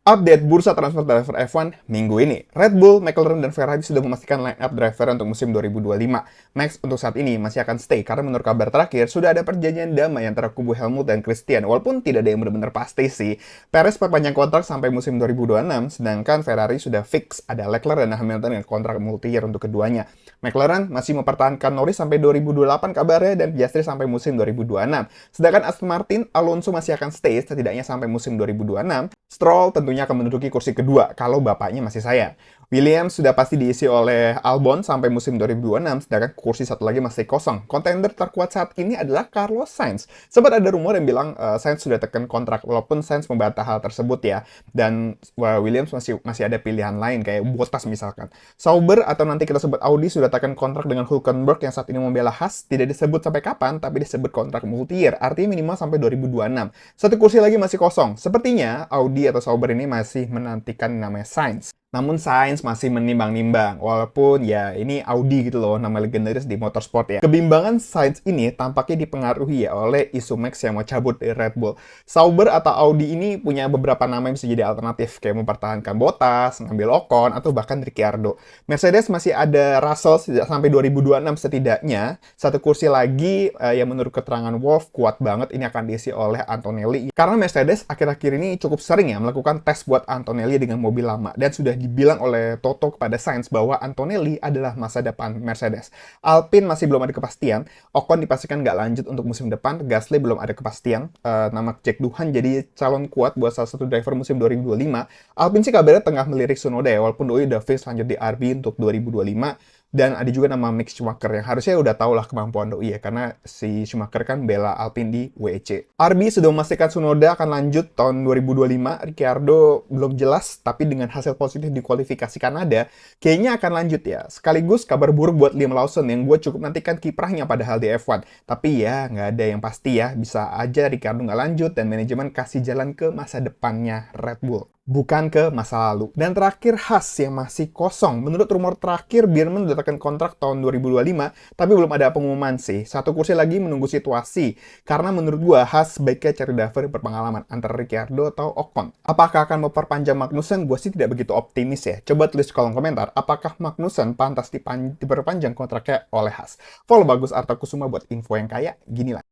Update bursa transfer driver F1 minggu ini. Red Bull, McLaren, dan Ferrari sudah memastikan line-up driver untuk musim 2025. Max untuk saat ini masih akan stay karena menurut kabar terakhir sudah ada perjanjian damai antara kubu Helmut dan Christian. Walaupun tidak ada yang benar-benar pasti sih. Perez perpanjang kontrak sampai musim 2026, sedangkan Ferrari sudah fix ada Leclerc dan Hamilton dengan kontrak multi-year untuk keduanya. McLaren masih mempertahankan Norris sampai 2028 kabarnya dan Piastri sampai musim 2026. Sedangkan Aston Martin, Alonso masih akan stay setidaknya sampai musim 2026. Stroll tentunya akan menduduki kursi kedua kalau bapaknya masih sayang. Williams sudah pasti diisi oleh Albon sampai musim 2026, sedangkan kursi satu lagi masih kosong. Kontender terkuat saat ini adalah Carlos Sainz. Sempat ada rumor yang bilang Sainz sudah tekan kontrak, walaupun Sainz membantah hal tersebut ya. Dan Williams masih ada pilihan lain kayak Bottas misalkan. Sauber atau nanti kita sebut Audi sudah tekan kontrak dengan Hülkenberg yang saat ini membela Haas. Tidak disebut sampai kapan, tapi disebut kontrak multi-year, artinya minimal sampai 2026. Satu kursi lagi masih kosong. Sepertinya Audi atau Sauber ini masih menantikan namanya Sainz. Namun Sainz masih menimbang-nimbang, walaupun ya ini Audi gitu loh, nama legendaris di motorsport ya. Kebimbangan Sainz ini tampaknya dipengaruhi ya oleh isu Max yang mau cabut dari Red Bull. Sauber atau Audi ini punya beberapa nama yang bisa jadi alternatif, kayak mempertahankan Bottas, ngambil Ocon, atau bahkan Ricciardo. Mercedes masih ada Russell sampai 2026 setidaknya. Satu kursi lagi yang menurut keterangan Wolff kuat banget, ini akan diisi oleh Antonelli. Karena Mercedes akhir-akhir ini cukup sering ya melakukan tes buat Antonelli dengan mobil lama, dan sudah dibilang oleh Toto kepada Sainz bahwa Antonelli adalah masa depan Mercedes. Alpine masih belum ada kepastian. Ocon dipastikan nggak lanjut untuk musim depan. Gasly belum ada kepastian. Nama Jack Doohan jadi calon kuat buat salah satu driver musim 2025. Alpine sih kabarnya tengah melirik Tsunoda ya, walaupun doi udah fix lanjut di RB untuk 2025. Dan ada juga nama Mick Schumacher yang harusnya udah tau lah kemampuan doi ya, karena si Schumacher kan bela Alpine di WEC. RB sudah memastikan Tsunoda akan lanjut tahun 2025. Ricciardo belum jelas, tapi dengan hasil positif di kualifikasi Kanada, kayaknya akan lanjut ya. Sekaligus kabar buruk buat Liam Lawson yang gue cukup nantikan kiprahnya padahal di F1. Tapi ya, nggak ada yang pasti ya. Bisa aja Ricciardo nggak lanjut dan manajemen kasih jalan ke masa depannya Red Bull, bukan ke masa lalu. Dan terakhir Haas yang masih kosong. Menurut rumor terakhir, Birman udah tekan kontrak tahun 2025, tapi belum ada pengumuman sih. Satu kursi lagi menunggu situasi. Karena menurut gua, Haas sebaiknya cari driver yang berpengalaman antara Ricciardo atau Ocon. Apakah akan memperpanjang Magnussen? Gua sih tidak begitu optimis ya. Coba tulis kolom komentar, apakah Magnussen pantas diperpanjang kontraknya oleh Haas? Follow Bagus Arta Kusuma buat info yang kayak gini lah.